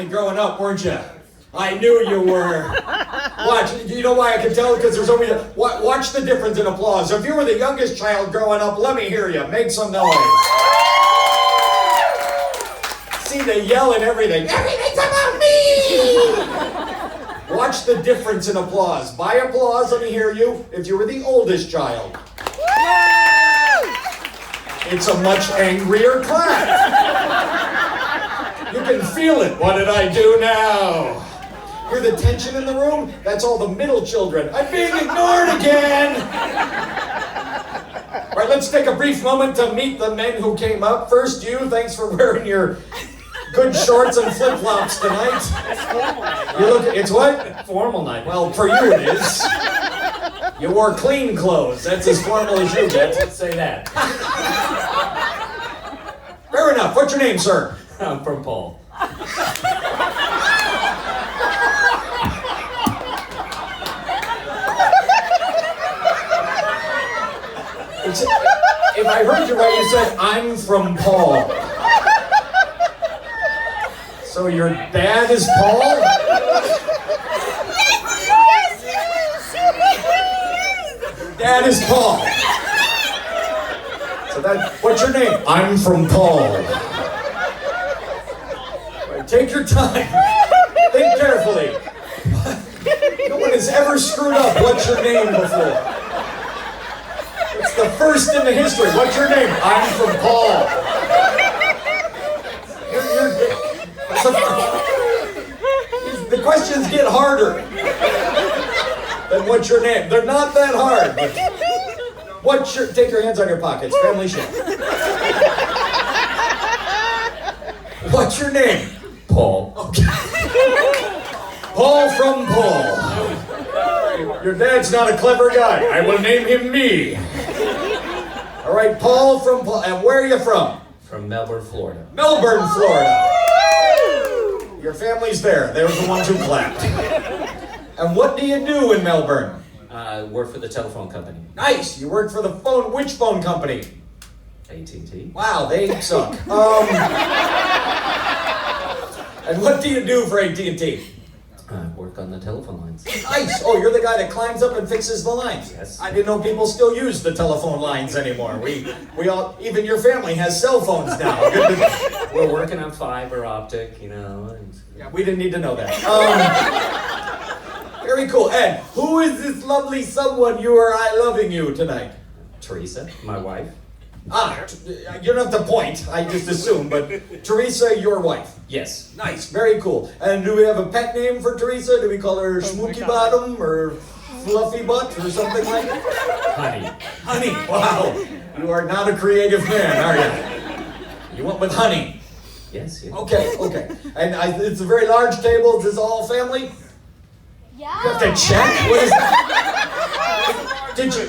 Growing up, weren't you? I knew you were. Watch, you know why I can tell? Because there's only, watch the difference in applause. If you were the youngest child growing up, let me hear you. Make some noise. See, they yell and everything. Everything's about me! Watch the difference in applause. By applause, let me hear you. If you were the oldest child. It's a much angrier clap. You can feel it. What did I do now? Hear the tension in the room? That's all the middle children. I'm being ignored again! All right, let's take a brief moment to meet the men who came up. First, you, thanks for wearing your good shorts and flip-flops tonight. It's formal night. You look, it's what? Formal night. Well, for you it is. You wore clean clothes. That's as formal as you get. Let's say that. Fair enough. What's your name, sir? I'm from Paul. If I heard you right, you said, I'm from Paul. So your dad is Paul? Your dad is Paul. So what's your name? I'm from Paul. Right, take your time. Think carefully. No one has ever screwed up what's your name before. It's the first in the history. What's your name? I'm from Paul. The questions get harder than what's your name. They're not that hard. But take your hands on your pockets. Family shit. What's your name? Paul. Okay. Paul from Paul. Your dad's not a clever guy. I will name him me. All right, Paul from Paul. And where are you from? From Melbourne, Florida. Melbourne, Florida. Your family's there. They're the ones who clapped. And what do you do in Melbourne? I work for the telephone company. Nice. You work for the phone. Which phone company? AT&T. Wow, they suck. And what do you do for AT&T? I work on the telephone lines. Nice. Oh, you're the guy that climbs up and fixes the lines. Yes. I didn't know people still use the telephone lines anymore. We all, even your family has cell phones now. We're working on fiber optic, you know. Yeah, we didn't need to know that. Very cool. Ed, who is this lovely someone you are loving you tonight? Teresa, my wife. You don't have to point. I just assumed, but Teresa, your wife. Yes. Nice, very cool. And do we have a pet name for Teresa? Do we call her Smokey Bottom or Fluffy Butt or something like that? Honey. Honey, wow. You are not a creative man, are you? You went with Honey. Yes. Okay. And it's a very large table. Is this all family? Yeah. You have to check? What is that?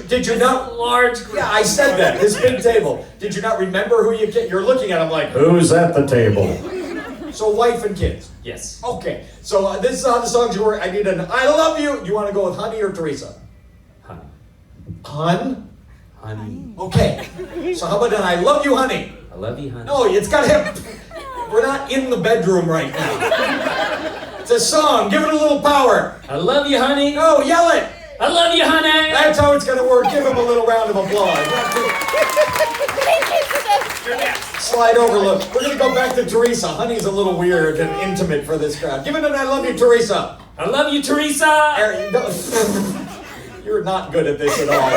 Did you not? Large group. Yeah, I said that. This big table. Did you not remember who you're looking at? I'm like, who's at the table? So wife and kids. Yes. Okay. So this is how the songs work. I need an I love you. Do you want to go with Honey or Teresa? Honey. Honey. Okay. So how about an I love you, honey? I love you, honey. No, it's got to have. We're not in the bedroom right now. It's a song. Give it a little power. I love you, honey. No, yell it. I love you, honey. That's how it's going to work. Give him a little round of applause. Slide over, look. We're going to go back to Teresa. Honey's a little weird and intimate for this crowd. Give it an I love you, Teresa. I love you, Teresa. You're not good at this at all.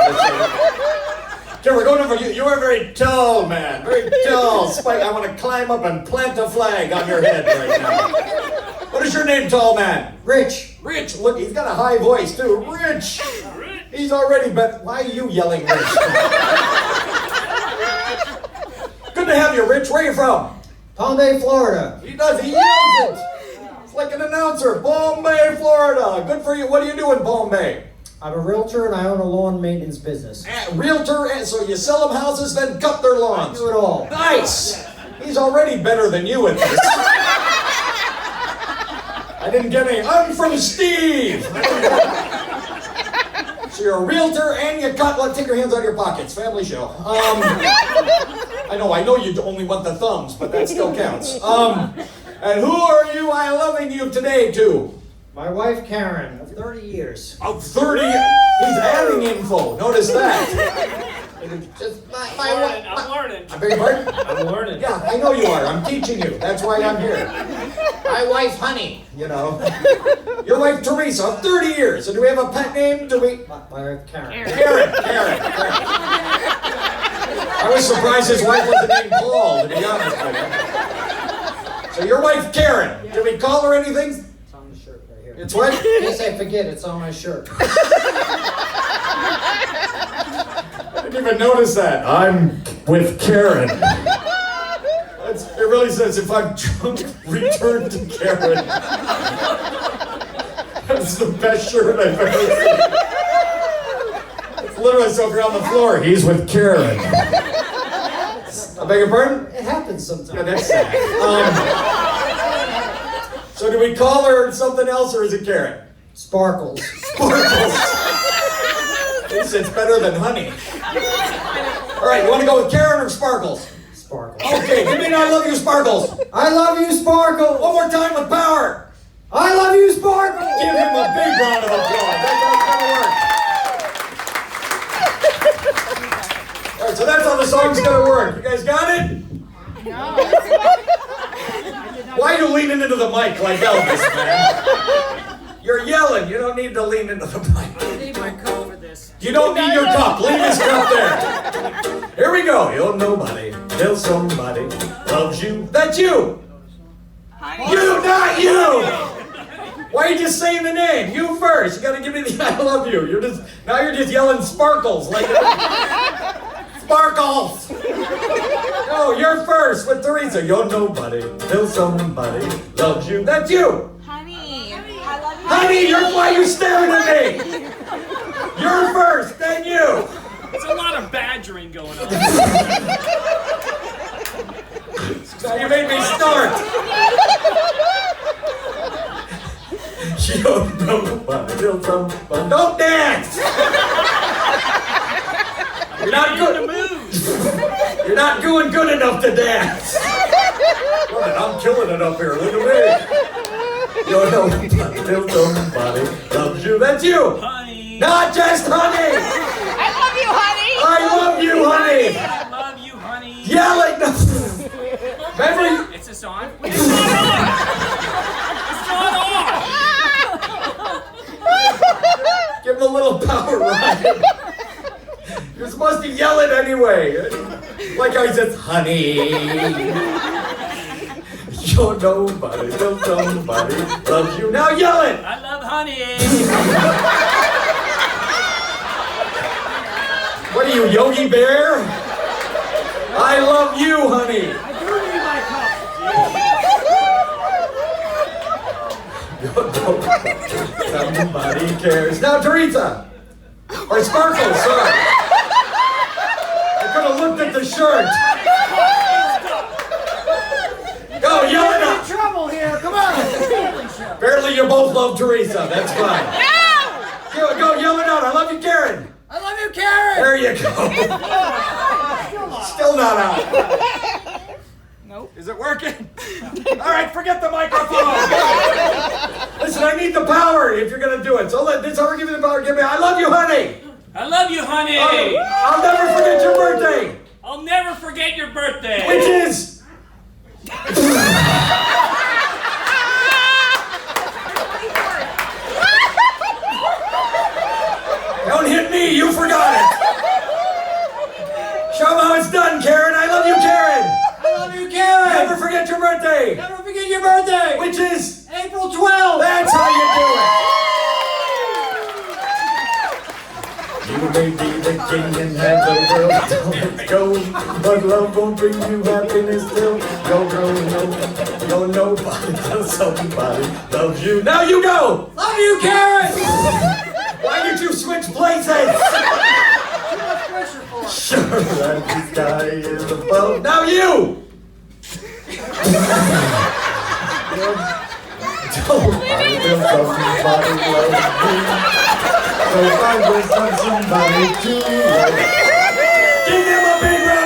Okay, we're going over you. You are very tall, man. Very tall. Spike, I want to climb up and plant a flag on your head right now. What is your name, tall man? Rich. Rich. Look, he's got a high voice, too. Rich. He's already been... Why are you yelling Rich? Good to have you, Rich. Where are you from? Palm Bay, Florida. He does. He yells it. It's like an announcer. Palm Bay, Florida. Good for you. What do you do in Palm Bay? I'm a realtor and I own a lawn maintenance business. Realtor, so you sell them houses, then cut their lawns. I do it all. Nice. He's already better than you at this. I didn't get any. I'm from Steve. So you're a realtor and you cut. Well, take your hands out of your pockets. Family show. I know you only want the thumbs, but that still counts. And who are you? I love today to? My wife Karen of 30 years. Of 30. He's adding info. Notice that. Just I'm learning. I beg your pardon? I'm learning. Yeah, I know you are. I'm teaching you. That's why I'm here. My wife, Honey, you know. Your wife, Teresa, of 30 years. So do we have a pet name? Do we? My wife Karen. Karen. I was surprised his wife wasn't named Paul, to be honest with you. So your wife, Karen. Did we call her anything? It's on the shirt right here. It's what? In case I forget, it's on my shirt. I didn't even notice that. I'm with Karen. It really says, if I'm drunk, return to Karen. That's the best shirt I've ever seen. It's literally so on the floor. He's with Karen. I beg your pardon? It happens sometimes. Yeah, that's sad. So do we call her something else, or is it Karen? Sparkles. Sparkles. It's better than honey. All right, you want to go with Karen or Sparkles? Sparkles. Okay, give me an I love you, Sparkles. I love you, Sparkles. One more time with power. I love you, Sparkles. Give him a big round of applause. That's how it's gonna work. All right, so that's how the song's gonna work. You guys got it? No. Why are you leaning into the mic like Elvis, man? You're yelling. You don't need to lean into the mic. I need my cup for this. You don't need your cup. Leave his cup there. Here we go. You're nobody till somebody loves you. That's you. You, not you. Why are you just saying the name? You first. You gotta give me the I love you. You're just yelling Sparkles like Sparkles. No, you're first with Teresa. You're nobody till somebody loves you. That's you. Honey, I love you. Honey, why are you staring at me? You're first, then you. There's a lot of badgering going on. Now you made me start. You're nobody till somebody. Don't dance. You're not good. You're not doing good enough to dance. Right, I'm killing it up here. Look at me. You're nobody till somebody loves you. That's you. Honey. Not just honey. I love you, honey. I love you, honey. I love you, honey. Yelling. Remember you. Is this on? It's not on. It's not on. Give him a little power, Ryan. You're supposed to yell it anyway. Like how he says, honey. You're nobody till somebody loves you. Now yell it. I love honey. What are you, Yogi Bear? I love you, honey. I do need my cup. You're nobody till somebody cares. Now, Teresa. Or Sparkles, sorry. I could have looked at the shirt. Go, yell it up. Trouble here. Come on. Apparently you both love Teresa. That's fine. Go, yell it out. I love you, Karen. I love you, Karen. There you go. Still not out. Nope. Is it working? All right, forget the microphone. Listen, I need the power if you're going to do it. So this hour, give me the power. Give me, I love you, honey. I love you, honey. I'll never forget your birthday. I'll never forget your birthday. Which is... Don't hit me, you forgot it. Show 'em how it's done, Karen. I love you, Karen. I love you, Karen. Never forget your birthday. Never forget your birthday. Which is... April 12th. That's how you do it. You may be the king and have the world till it's going, but love won't bring you happiness till you're nobody till somebody loves you. Now you go. Love you, Karen. Why did you switch places? Sure that the sky is above. Now you. Nobody will somebody love me. So I will find somebody to love. Give him a big round.